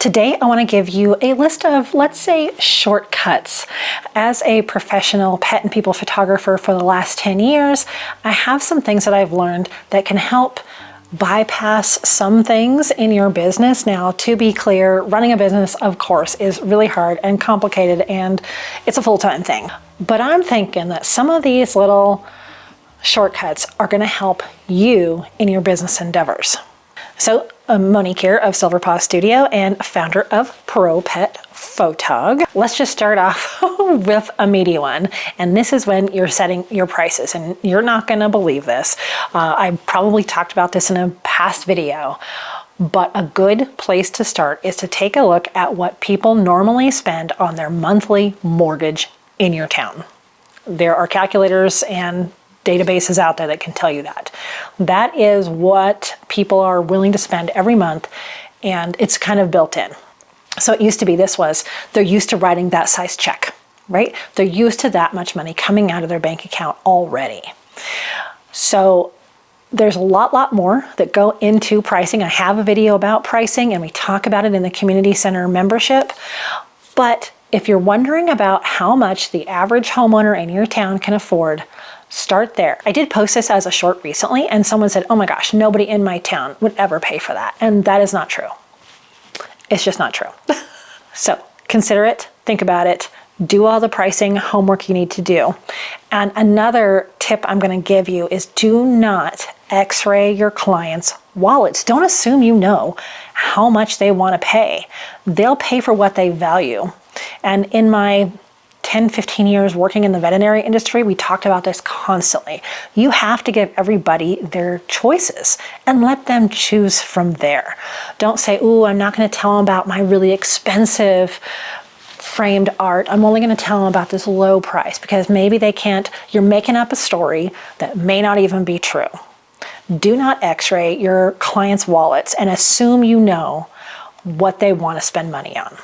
Today, I want to give you a list of, let's say, shortcuts. As a professional pet and people photographer for the last 10 years, I have some things that I've learned that can help bypass some things in your business. Now, to be clear, running a business, of course, is really hard and complicated, and it's a full-time thing. But I'm thinking that some of these little shortcuts are going to help you in your business endeavors. So, Monique here of Silver Paw Studio and founder of Pro Pet Photog. Let's just start off with a meaty one. And this is when you're setting your prices, and you're not going to believe this. I probably talked about this in a past video, but a good place to start is to take a look at what people normally spend on their monthly mortgage in your town. There are calculators and databases out there that can tell you that. That is what people are willing to spend every month, and it's kind of built in. So it used to be they're used to writing that size check, right? They're used to that much money coming out of their bank account already. So there's a lot more that go into pricing. I have a video about pricing, and we talk about it in the community center membership. But if you're wondering about how much the average homeowner in your town can afford, start there. I did post this as a short recently, and someone said, oh my gosh, nobody in my town would ever pay for that. And that is not true. It's just not true. So consider it, think about it, do all the pricing homework you need to do. And another tip I'm going to give you is do not x-ray your clients' wallets. Don't assume you know how much they want to pay. They'll pay for what they value. And in my 10, 15 years working in the veterinary industry, we talked about this constantly. You have to give everybody their choices and let them choose from there. Don't say, ooh, I'm not going to tell them about my really expensive framed art. I'm only going to tell them about this low price, because maybe they can't. You're making up a story that may not even be true. Do not x-ray your clients' wallets and assume you know what they want to spend money on.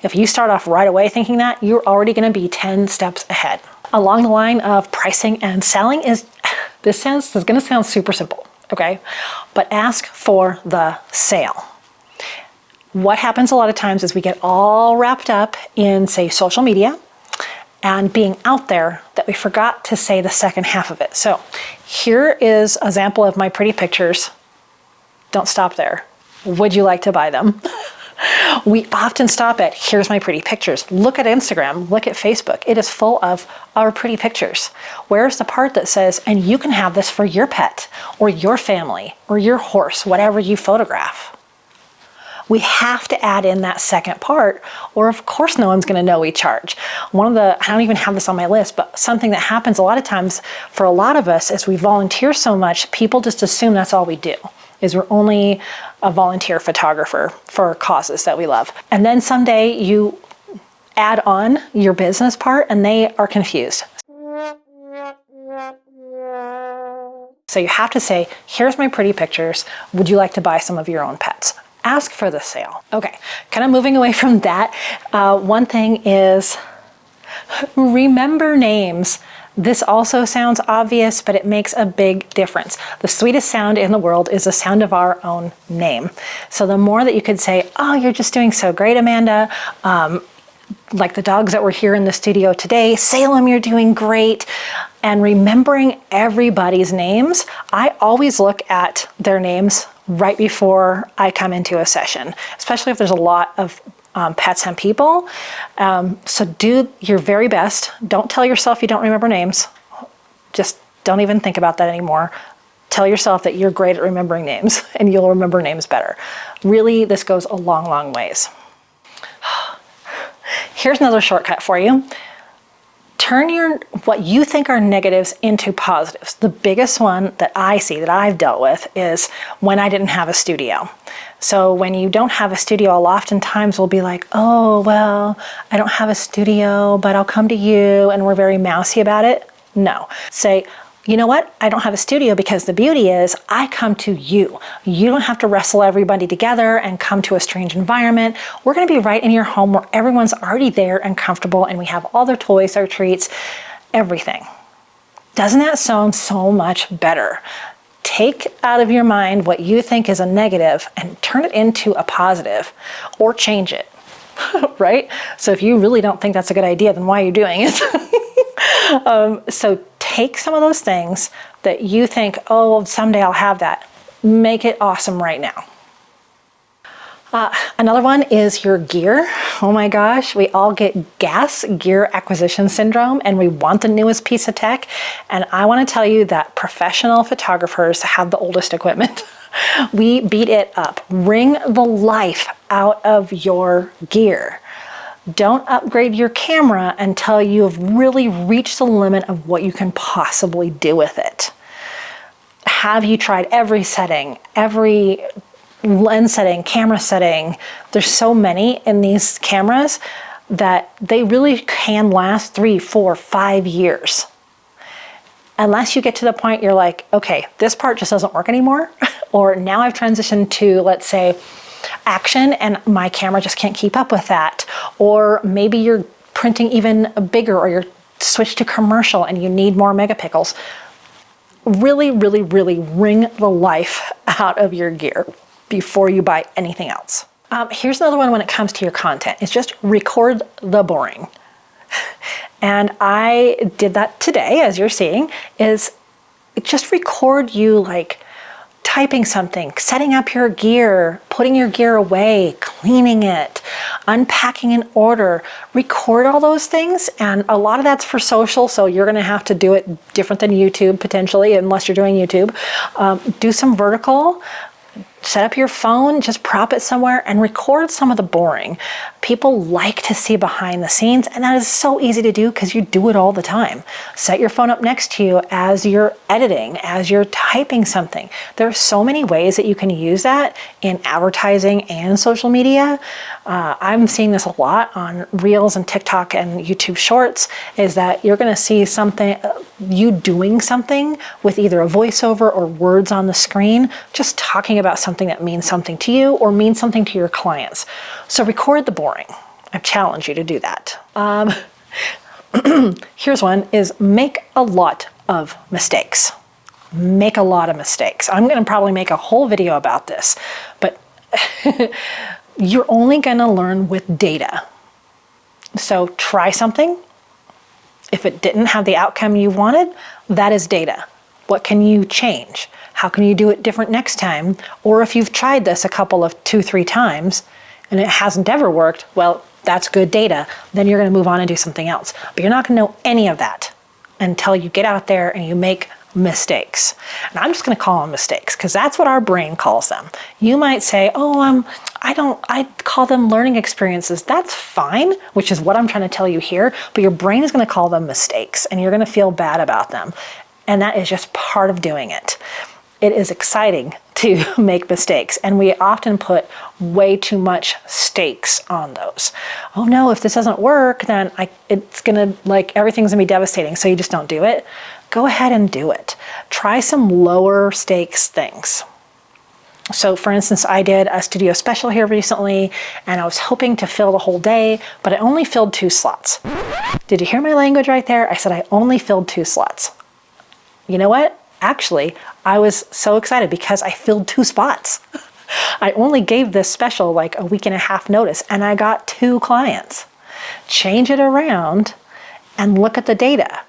If you start off right away thinking that, you're already going to be 10 steps ahead. Along the line of pricing and selling this is going to sound super simple, okay? But ask for the sale. What happens a lot of times is we get all wrapped up in, say, social media and being out there that we forgot to say the second half of it. So here is an example of my pretty pictures. Don't stop there. Would you like to buy them? We often stop at, here's my pretty pictures. Look at Instagram, look at Facebook. It is full of our pretty pictures. Where's the part that says, and you can have this for your pet or your family or your horse, whatever you photograph? We have to add in that second part, or of course no one's going to know we charge. I don't even have this on my list, but something that happens a lot of times for a lot of us is we volunteer so much, people just assume that's all we do. Is we're only a volunteer photographer for causes that we love. And then someday you add on your business part and they are confused. So you have to say, here's my pretty pictures. Would you like to buy some of your own pets? Ask for the sale. Okay, kind of moving away from that. One thing is remember names. This also sounds obvious, but it makes a big difference. The sweetest sound in the world is the sound of our own name. So the more that you could say, oh, you're just doing so great, Amanda. Like the dogs that were here in the studio today, Salem, you're doing great. And remembering everybody's names, I always look at their names right before I come into a session, especially if there's a lot of pets and people. So do your very best. Don't tell yourself you don't remember names. Just don't even think about that anymore. Tell yourself that you're great at remembering names and you'll remember names better. Really, this goes a long, long ways. Here's another shortcut for you. Turn what you think are negatives into positives. The biggest one that I see that I've dealt with is when I didn't have a studio. So when you don't have a studio, oftentimes we'll be like, oh, well, I don't have a studio, but I'll come to you, and we're very mousy about it. No. Say, you know what? I don't have a studio because the beauty is I come to you. You don't have to wrestle everybody together and come to a strange environment. We're going to be right in your home where everyone's already there and comfortable, and we have all their toys, their treats, everything. Doesn't that sound so much better? Take out of your mind what you think is a negative and turn it into a positive, or change it, right? So if you really don't think that's a good idea, then why are you doing it? So take some of those things that you think, oh, someday I'll have that. Make it awesome right now. Another one is your gear. Oh my gosh, we all get gear acquisition syndrome, and we want the newest piece of tech. And I want to tell you that professional photographers have the oldest equipment. We beat it up. Wring the life out of your gear. Don't upgrade your camera until you've really reached the limit of what you can possibly do with it. Have you tried every setting, every lens setting, camera setting? There's so many in these cameras that they really can last 3, 4, 5 years. Unless you get to the point you're like, okay, this part just doesn't work anymore. Or now I've transitioned to, let's say, action and my camera just can't keep up with that. Or maybe you're printing even bigger, or you're switched to commercial and you need more megapixels. Really, really, really wring the life out of your gear before you buy anything else. Here's another one when it comes to your content. It's just record the boring. And I did that today, as you're seeing, is just record you like typing something, setting up your gear, putting your gear away, cleaning it, unpacking an order. Record all those things, and a lot of that's for social, so you're gonna have to do it different than YouTube potentially, unless you're doing YouTube. Do some vertical. Set up your phone, just prop it somewhere and record some of the boring. People like to see behind the scenes, and that is so easy to do because you do it all the time. Set your phone up next to you as you're editing, as you're typing something. There are so many ways that you can use that in advertising and social media. I'm seeing this a lot on Reels and TikTok and YouTube Shorts, is that you're gonna see something, you doing something with either a voiceover or words on the screen, just talking about something that means something to you or means something to your clients. So record the boring. I challenge you to do that. Here's one, is make a lot of mistakes. Make a lot of mistakes. I'm gonna probably make a whole video about this, but you're only gonna learn with data. So try something. If it didn't have the outcome you wanted, that is data. What can you change? How can you do it different next time? Or if you've tried this a couple of 2, 3 times and it hasn't ever worked, well, that's good data. Then you're gonna move on and do something else. But you're not gonna know any of that until you get out there and you make mistakes. And I'm just gonna call them mistakes because that's what our brain calls them. You might say, oh, I call them learning experiences. That's fine, which is what I'm trying to tell you here, but your brain is gonna call them mistakes and you're gonna feel bad about them. And that is just part of doing it. It is exciting to make mistakes, and we often put way too much stakes on those. Oh no, if this doesn't work, then it's gonna, like, everything's gonna be devastating, so you just don't do it. Go ahead and do it. Try some lower stakes things. So for instance, I did a studio special here recently, and I was hoping to fill the whole day, but I only filled 2 slots. Did you hear my language right there? I said I only filled 2 slots. You know what? Actually, I was so excited because I filled 2 spots. I only gave this special like a week and a half notice, and I got 2 clients. Change it around and look at the data.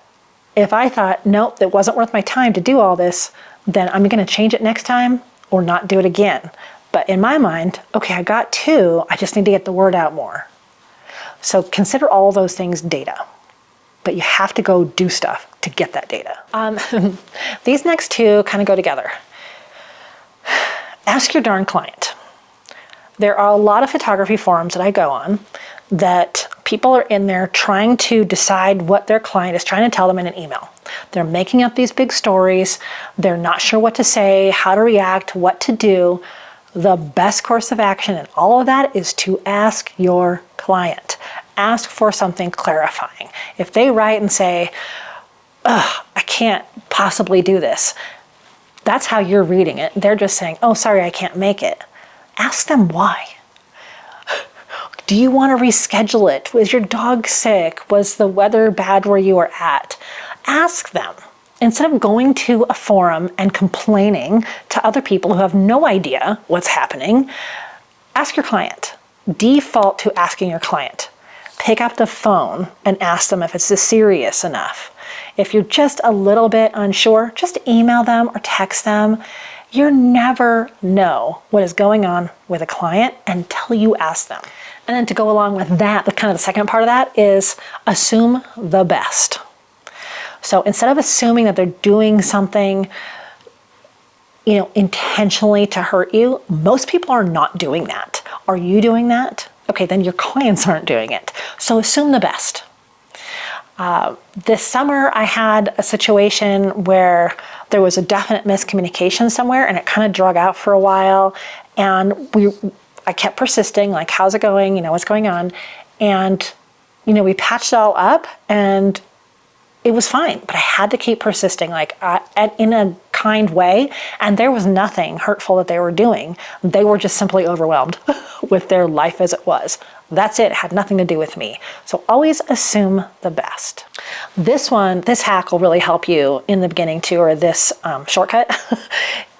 If I thought, nope, it wasn't worth my time to do all this, then I'm gonna change it next time or not do it again. But in my mind, okay, I got 2, I just need to get the word out more. So consider all those things data. But you have to go do stuff to get that data. These next 2 kind of go together. Ask your darn client. There are a lot of photography forums that I go on that people are in there trying to decide what their client is trying to tell them in an email. They're making up these big stories. They're not sure what to say, how to react, what to do. The best course of action in all of that is to ask your client. Ask for something clarifying. If they write and say, ugh, I can't possibly do this, that's how you're reading it. They're just saying, oh, sorry, I can't make it. Ask them why. Do you want to reschedule it? Was your dog sick? Was the weather bad where you were at? Ask them. instead of going to a forum and complaining to other people who have no idea what's happening, ask your client. Default to asking your client. Pick up the phone and ask them if it's serious enough. If you're just a little bit unsure, just email them or text them. You never know what is going on with a client until you ask them. And then to go along with that, the second part of that is assume the best. So instead of assuming that they're doing something, intentionally to hurt you, most people are not doing that. Are you doing that? Okay, then your clients aren't doing it. So assume the best. This summer, I had a situation where there was a definite miscommunication somewhere, and it kind of drug out for a while. And I kept persisting, like, how's it going? What's going on? And, we patched it all up, and it was fine. But I had to keep persisting, in a kind way. And there was nothing hurtful that they were doing. They were just simply overwhelmed with their life as it was. That's it. It had nothing to do with me. So always assume the best. This hack will really help you in the beginning too, or this shortcut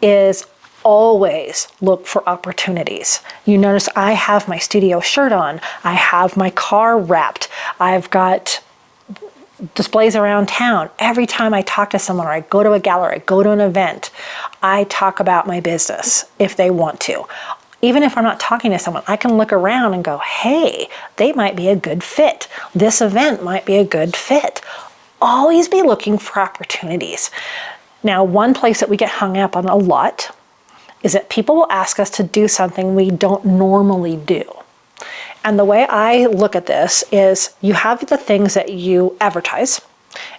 is always look for opportunities. You notice I have my studio shirt on. I have my car wrapped. I've got displays around town. Every time I talk to someone or I go to a gallery, I go to an event, I talk about my business if they want to. Even if I'm not talking to someone, I can look around and go, hey, they might be a good fit. This event might be a good fit. Always be looking for opportunities. Now, one place that we get hung up on a lot is that people will ask us to do something we don't normally do. And the way I look at this is you have the things that you advertise,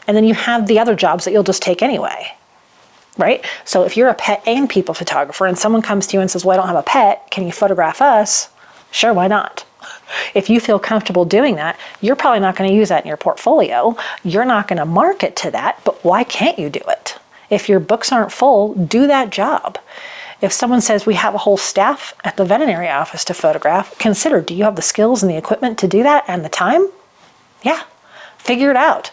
and then you have the other jobs that you'll just take anyway, right? So if you're a pet and people photographer and someone comes to you and says, well, I don't have a pet, can you photograph us? Sure, why not? If you feel comfortable doing that, you're probably not going to use that in your portfolio. You're not going to market to that, but why can't you do it? If your books aren't full, do that job. If someone says we have a whole staff at the veterinary office to photograph, consider, do you have the skills and the equipment to do that and the time? Yeah, figure it out.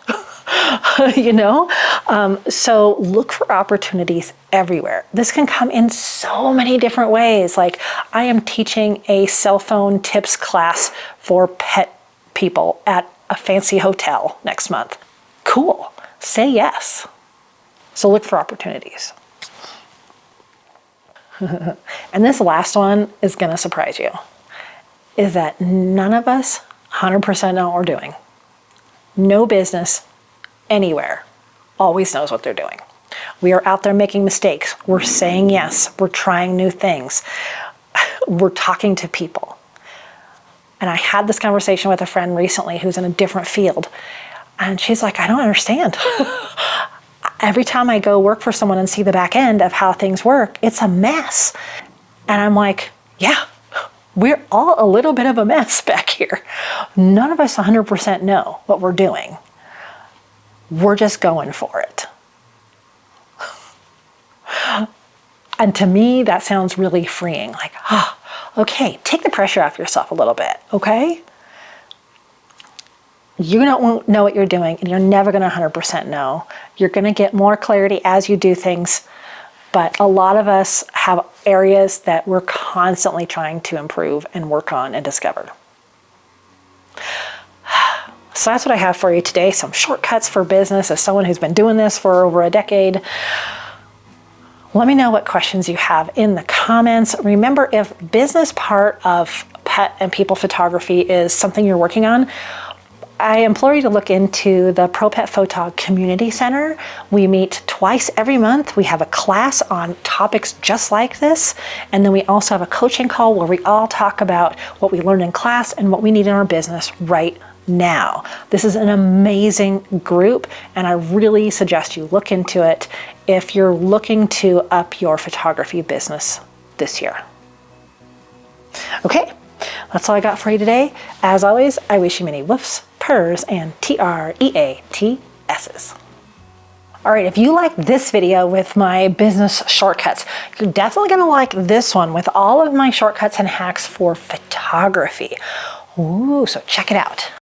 So look for opportunities everywhere. This can come in so many different ways. Like I am teaching a cell phone tips class for pet people at a fancy hotel next month. Cool. Say yes. So look for opportunities. And this last one is going to surprise you, is that none of us 100% know what we're doing. No business anywhere always knows what they're doing. We are out there making mistakes. We're saying yes. We're trying new things. We're talking to people. And I had this conversation with a friend recently who's in a different field. And she's like, I don't understand. Every time I go work for someone and see the back end of how things work, it's a mess. And I'm like, yeah, we're all a little bit of a mess back here. None of us 100% know what we're doing. We're just going for it. And to me, that sounds really freeing. Like, okay, take the pressure off yourself a little bit, okay? You don't know what you're doing, and you're never going to 100% know. You're going to get more clarity as you do things, but a lot of us have areas that we're constantly trying to improve and work on and discover. So that's what I have for you today, some shortcuts for business as someone who's been doing this for over a decade. Let me know what questions you have in the comments. Remember, if business part of pet and people photography is something you're working on, I implore you to look into the Pro Pet Photog Community Center. We meet twice every month. We have a class on topics just like this. And then we also have a coaching call where we all talk about what we learned in class and what we need in our business right now. This is an amazing group, and I really suggest you look into it if you're looking to up your photography business this year. Okay, that's all I got for you today. As always, I wish you many woofs, purrs, and TREATSs. All right, if you like this video with my business shortcuts, you're definitely gonna like this one with all of my shortcuts and hacks for photography. Ooh, so check it out.